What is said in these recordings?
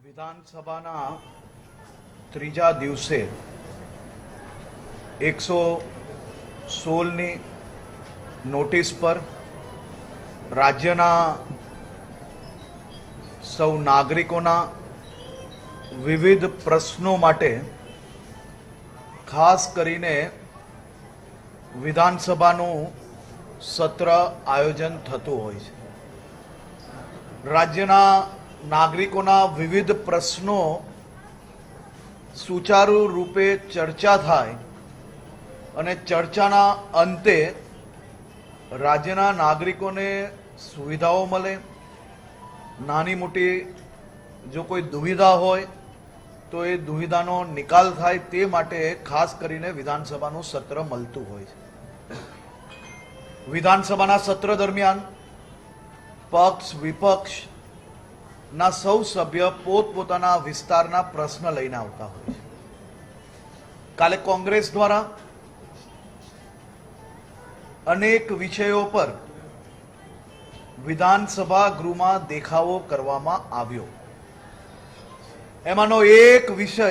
વિધાનસભાના ત્રીજા દિવસે 116ની નોટિસ પર રાજ્યના સૌ નાગરિકોના વિવિધ પ્રશ્નો માટે ખાસ કરીને વિધાનસભાનું સત્ર આયોજન થતું હોય છે। રાજ્યના નાગરિકોના વિવિધ પ્રશ્નો સુચારુ રૂપે ચર્ચા થાય અને ચર્ચાના અંતે રાજ્યના નાગરિકોને સુવિધાઓ મળે, નાની મોટી જો કોઈ દુવિધા હોય તો એ દુવિધાનો નિકાલ થાય તે માટે ખાસ કરીને વિધાનસભાનું સત્ર મળતું હોય છે। વિધાનસભાના સત્ર દરમિયાન પક્ષ વિપક્ષ ના સૌ સભ્ય પોતપોતાના વિસ્તારના પ્રશ્ન લઈને આવતા હોય છે। કાલે કોંગ્રેસ દ્વારા અનેક વિષયો પર વિધાનસભા ગૃહમાં દેખાવો કરવામાં આવ્યો। એમાંનો એક વિષય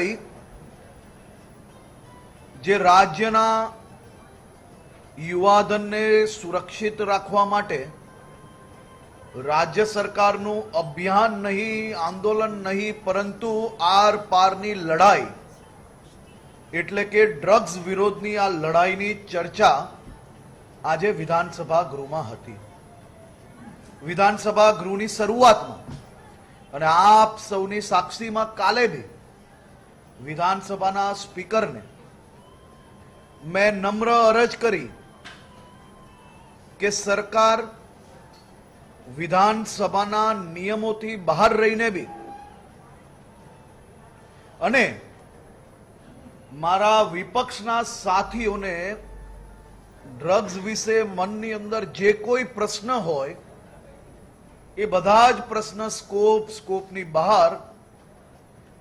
જે રાજ્યના યુવાધનને સુરક્ષિત રાખવા માટે રાજ્ય સરકારનું અભિયાન નહીં, આંદોલન નહીં, પરંતુ આર પારની લડાઈ એટલે કે ડ્રગ્સ વિરોધની આ લડાઈની ચર્ચા આજે વિધાનસભા ગૃહમાં હતી। વિધાનસભા ગૃહની શરૂઆતમાં અને આપ સૌની સાક્ષીમાં કાલે બી વિધાનસભાના સ્પીકરને મેં નમ્ર અરજ કરી કે સરકાર વિધાનસભાના નિયમોથી બહાર રહીને બી અને મારા વિપક્ષના સાથીઓને ડ્રગ્સ વિશે મનની અંદર જે કોઈ પ્રશ્ન હોય એ બધા જ પ્રશ્ન સ્કોપની બહાર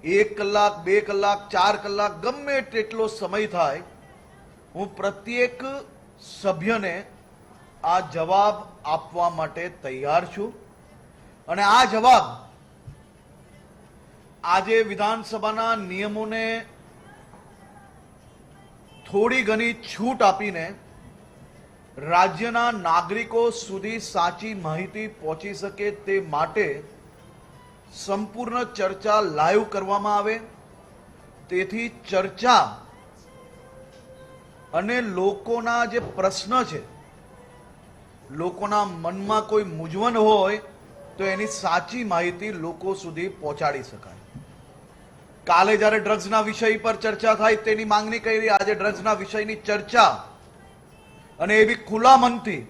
1 કલાક 2 કલાક 4 કલાક ગમે તેટલો સમય થાય હું પ્રત્યેક સભ્યને આ જવાબ આપવા માટે તૈયાર છું। અને આ જવાબ આજે વિધાનસભાના નિયમોને થોડી ઘણી છૂટ આપીને રાજ્યના નાગરિકો સુધી સાચી માહિતી પહોંચી શકે તે માટે સંપૂર્ણ ચર્ચા લાઈવ કરવામાં આવે, તેથી ચર્ચા અને લોકોના જે પ્રશ્ન છે, લોકોના મનમાં કોઈ મૂંઝવણ હોય તો એની સાચી માહિતી લોકો સુધી પહોંચાડી શકાય। કાલે જ્યારે ડ્રગ્સના વિષય પર ચર્ચા થાય તેની માંગણી કરી, આજે ડ્રગ્સના વિષયની ચર્ચા અને એવી ખુલ્લા મનથી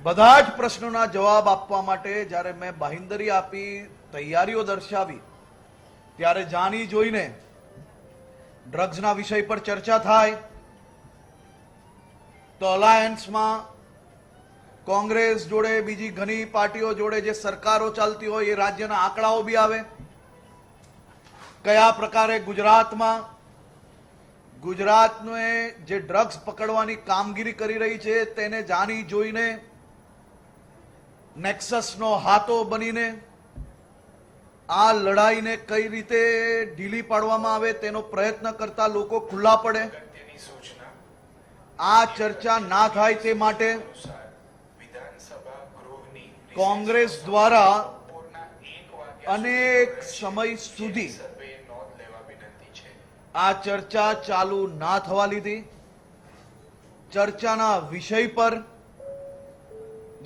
બધા જ પ્રશ્નોના જવાબ આપવા માટે જ્યારે મેં બાંહેધરી આપી, તૈયારીઓ દર્શાવી, ત્યારે જાણી જોઈને ડ્રગ્સના વિષય પર ચર્ચા થાય તો અલાયન્સમાં કોંગ્રેસ જોડે બીજી ઘણી પાર્ટીઓ જોડે જે સરકારો ચાલતી હોય એ રાજ્યના આંકડાઓ બી આવે, કયા પ્રકારે ગુજરાતને જે ડ્રગ્સ પકડવાની કામગીરી કરી રહી છે તેને જાણી જોઈને નેક્સસનો હાથો બનીને આ લડાઈને કઈ રીતે ઢીલી પાડવામાં આવે તેનો પ્રયત્ન કરતા લોકો ખુલ્લા પડે। આ ચર્ચા ના થાય તે માટે કોંગ્રેસ દ્વારા અનેક સમય સુધી આ ચર્ચા ચાલુ ના થવા લીધી। ચર્ચાના વિષય પર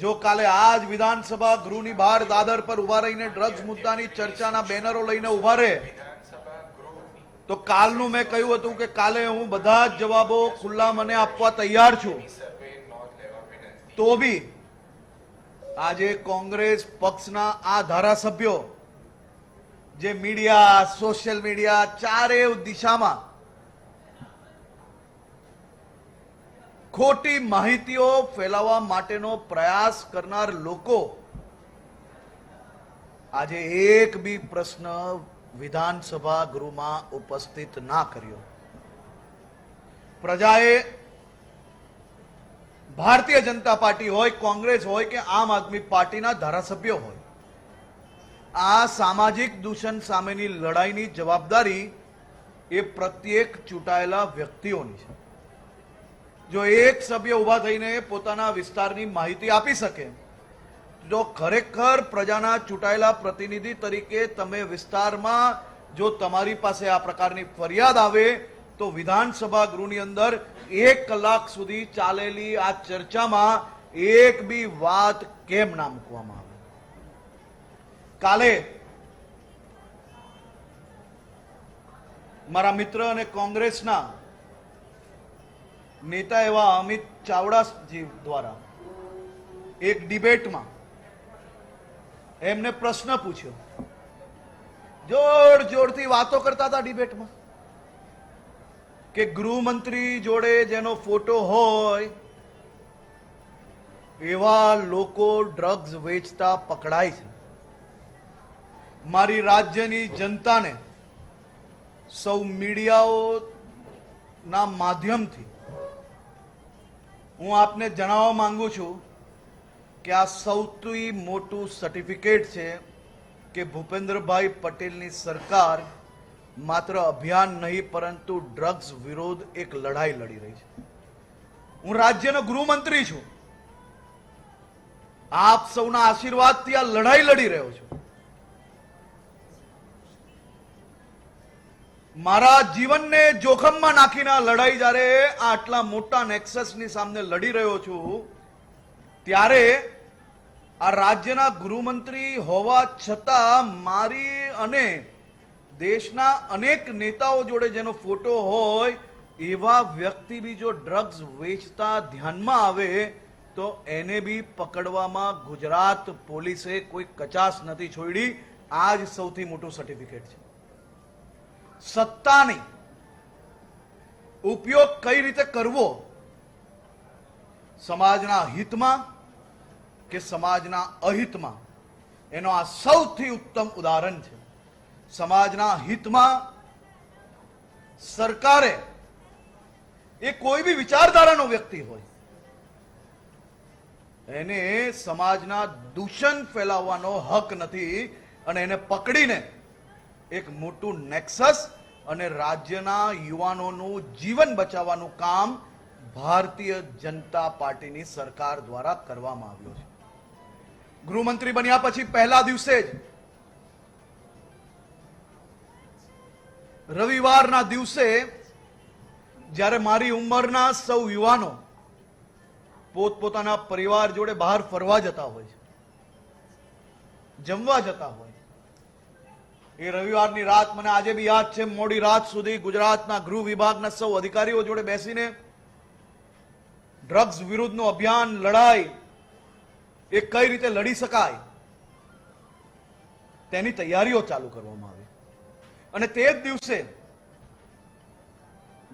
જો કાલે આજ વિધાનસભા ગૃહની બહાર દાદર પર ઉભા રહીને ડ્રગ્સ મુદ્દાની ચર્ચાના બેનરો લઈને ઉભા રહે તો કાલનું મેં કહ્યું હતું કે કાલે હું બધા જ જવાબો ખુલ્લા મને આપવા તૈયાર છું। તો બી આજે કોંગ્રેસ પક્ષના આ ધારાસભ્યો જે મીડિયા, સોશિયલ મીડિયા ચારેય દિશામાં ખોટી માહિતીઓ ફેલાવવા માટેનો પ્રયાસ કરનાર લોકો આજે એક બી પ્રશ્ન વિધાનસભા ગૃહમાં ઉપસ્થિત ના કર્યો। પ્રજાએ ભારતીય જનતા પાર્ટી હોય, કોંગ્રેસ હોય કે આમ આદમી પાર્ટીના ધારાસભ્યો હોય, આ સામાજિક દૂષણ સામેની લડાઈની જવાબદારી એ પ્રત્યેક ચૂંટાયેલા વ્યક્તિઓની છે. જો એક સભ્ય ઉભા થઈને પોતાના વિસ્તારની માહિતી આપી શકે, જો ખરેખર પ્રજાના ચૂંટાયેલા પ્રતિનિધિ તરીકે તમે વિસ્તારમાં જો તમારી પાસે આ પ્રકારની ફરિયાદ આવે તો વિધાનસભા ગૃહની અંદર 1 કલાક સુધી ચાલેલી આ ચર્ચામાં એક બી વાત કેમ ના મૂકવામાં આવે? કાલે મારા મિત્ર અને કોંગ્રેસના નેતા એવા અમિત ચાવડાજી દ્વારા એક ડિબેટમાં એમને પ્રશ્ન પૂછ્યો. જોર જોરથી વાતો કરતા હતા ડિબેટમાં કે ગૃહમંત્રી જોડે જેનો ફોટો હોય એવા લોકો ડ્રગ્સ વેચતા પકડાય છે. મારી રાજ્યની જનતાને સૌ મીડિયાઓના માધ્યમથી હું આપને જણાવવા માંગુ છું કે આ સૌથી મોટું સર્ટિફિકેટ છે કે ભૂપેન્દ્રભાઈ પટેલની સરકાર માત્ર અભિયાન નહીં પરંતુ ડ્રગ્સ વિરોધ એક લડાઈ લડી રહી છે. હું રાજ્યનો ગૃહમંત્રી છું. આપ સૌના આશીર્વાદથી આ લડાઈ લડી રહ્યો છું. મારા જીવનને જોખમમાં નાખીને આ લડાઈ જ્યારે આટલા મોટા નેક્સસની સામે લડી રહ્યો છું ત્યારે આ રાજ્યના ગૃહમંત્રી હોવા છતાં મારી અને દેશના અનેક નેતાઓ જોડે જેનો ફોટો હોય એવા વ્યક્તિ બી જો ડ્રગ્સ વેચતા ધ્યાનમાં આવે તો એને બી પકડવામાં ગુજરાત પોલીસે કોઈ કચાશ નથી છોડી. આ જ સૌથી મોટું સર્ટિફિકેટ છે. સત્તાની ઉપયોગ કઈ રીતે કરવો, સમાજના હિતમાં કે સમાજના અહિતમાં, એનો આ સૌથી ઉત્તમ ઉદાહરણ છે. સમાજના હિતમાં સરકારે એ કોઈ બી વિચારધારાનો વ્યક્તિ હોય એને સમાજના દૂષણ ફેલાવવાનો હક નથી અને એને પકડીને એક મોટું નેક્સસ અને રાજ્યના યુવાનોનું જીવન બચાવવાનું કામ ભારતીય જનતા પાર્ટીની સરકાર દ્વારા કરવામાં આવ્યું છે. ગૃહમંત્રી બન્યા પછી પહેલા દિવસે જ રવિવારના દિવસે જ્યારે મારી ઉંમરના સૌ યુવાનો પોતપોતાના પરિવાર જોડે બહાર ફરવા જતા હોય છે, જમવા જતા હોય, એ રવિવારની રાત મને આજે બી યાદ છે. મોડી રાત સુધી ગુજરાતના ગૃહ વિભાગના સૌ અધિકારીઓ જોડે બેસીને ડ્રગ્સ વિરુદ્ધનું અભિયાન, લડાઈ એ કઈ રીતે લડી શકાય તેની તૈયારીઓ ચાલુ કરવામાં આવી. અને તે જ દિવસે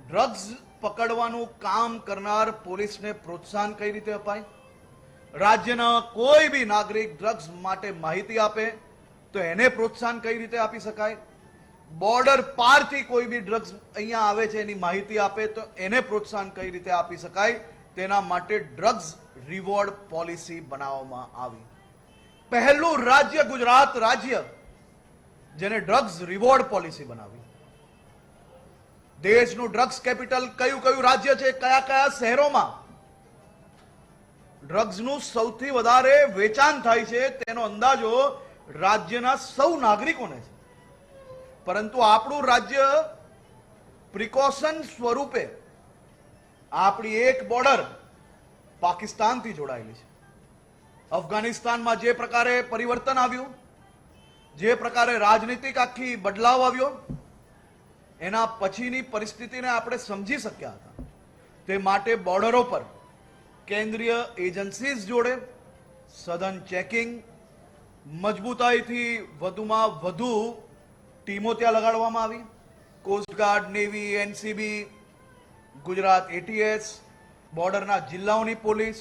ડ્રગ્સ પકડવાનું કામ કરનાર પોલીસને પ્રોત્સાહન કઈ રીતે અપાય, રાજ્યના કોઈ બી નાગરિક ડ્રગ્સ માટે માહિતી આપે તો એને પ્રોત્સાહન કઈ રીતે આપી શકાય, બોર્ડર પારથી કોઈ બી ડ્રગ્સ અહીંયા આવે છે એની માહિતી આપે તો એને પ્રોત્સાહન કઈ રીતે આપી શકાય, તેના માટે ડ્રગ્સ રિવોર્ડ પોલિસી બનાવવામાં આવી. પહેલું રાજ્ય ગુજરાત રાજ્ય જેને ડ્રગ્સ રિવોર્ડ પોલિસી બનાવી. દેશનું ડ્રગ્સ કેપિટલ કયું કયું રાજ્ય છે, કયા કયા શહેરોમાં ડ્રગ્સનું સૌથી વધારે વેચાણ થાય છે તેનો અંદાજો રાજ્યના સૌ નાગરિકોને છે. પરંતુ આપણું રાજ્ય પ્રિકોશન સ્વરૂપે આપણી એક બોર્ડર પાકિસ્તાનથી જોડાયેલી છે. અફઘાનિસ્તાનમાં જે પ્રકારે પરિવર્તન આવ્યું, જે પ્રકારે રાજનીતિક આખી બદલાવ આવ્યો, એના પછીની પરિસ્થિતિને આપણે સમજી શક્યા હતા. તે માટે બોર્ડરો પર કેન્દ્રીય એજન્સીઝ જોડે સઘન ચેકિંગ, મજબૂતાઈથી વધુમાં વધુ ટીમો ત્યાં લગાડવામાં આવી. Coast guard, navy, NCB, Gujarat ATS, બોર્ડરના જિલ્લાઓની પોલીસ,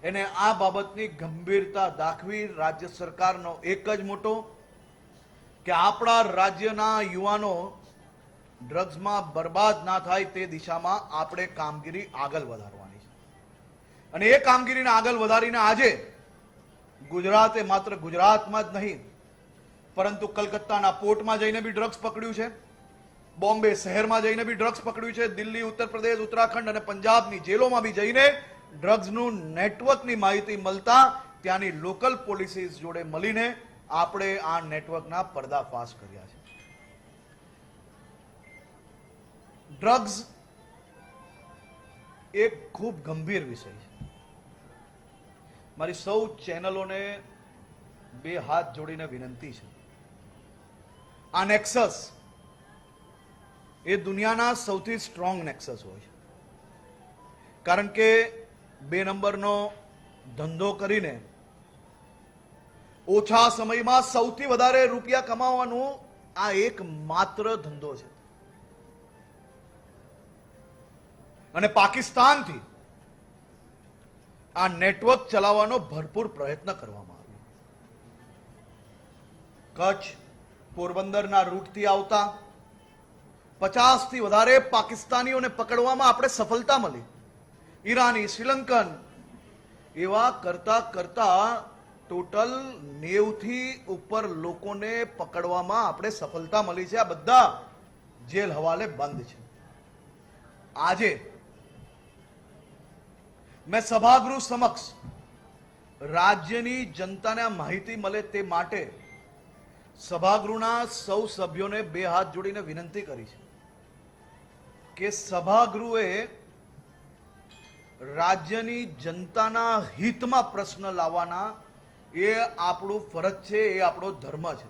એને આ બાબતની ગંભીરતા દાખવી રાજ્ય સરકારનો એક જ મોટો કે આપણા રાજ્યના યુવાનો ડ્રગ્સમાં બરબાદ ના થાય તે દિશામાં આપણે કામગીરી આગળ વધારવાની છે. અને એ કામગીરીને આગળ વધારીને આજે ગુજરાતે માત્ર ગુજરાતમાં જ નહીં પરંતુ કલકત્તાના પોર્ટમાં જઈને બી ડ્રગ્સ પકડ્યું છે, બોમ્બે શહેરમાં જઈને બી ડ્રગ્સ પકડ્યું છે, દિલ્હી, ઉત્તર પ્રદેશ, ઉત્તરાખંડ અને પંજાબની જેલોમાં બી જઈને ડ્રગ્સનું નેટવર્કની માહિતી મળતા ત્યાંની લોકલ પોલીસીસ જોડે મળીને આપણે આ નેટવર્કના પર્દાફાશ કર્યા છે. ડ્રગ્સ એક ખૂબ ગંભીર વિષય છે. મારી સૌ ચેનલોને બે હાથ જોડીને વિનંતી છે, આ નેક્સસ એ દુનિયાના સૌથી સ્ટ્રોંગ નેક્સસ હોય છે. કારણ કે 2 નંબરનો ધંધો કરીને ઓછા સમયમાં સૌથી વધારે રૂપિયા કમાવાનું આ એક માત્ર ધંધો છે. અને પાકિસ્તાનથી આ નેટવર્ક ચલાવવાનો ભરપૂર પ્રયત્ન કરવામાં આવ્યો. કચ્છ પોરબંદરના રૂટથી આવતા 50 થી વધારે પાકિસ્તાનીઓને પકડવામાં આપણે સફળતા મળી. ઈરાની, શ્રીલંકન એવા કરતા કરતા ટોટલ 90 થી ઉપર લોકોને પકડવામાં આપણે સફળતા મળી છે. આ બધા જેલ હવાલે બંધ છે. આજે મેં સભાગૃહ સમક્ષ રાજ્યની જનતાને માહિતી મળે તે માટે સભાગૃહના સૌ સભ્યોને 2 હાથ જોડીને વિનંતી કરી છે કે સભાગૃહે રાજ્યની જનતાના હિતમાં પ્રશ્ન લાવવાના એ આપણું ફરજ છે, એ આપણો ધર્મ છે.